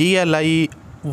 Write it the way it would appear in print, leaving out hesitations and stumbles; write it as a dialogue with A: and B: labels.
A: GLI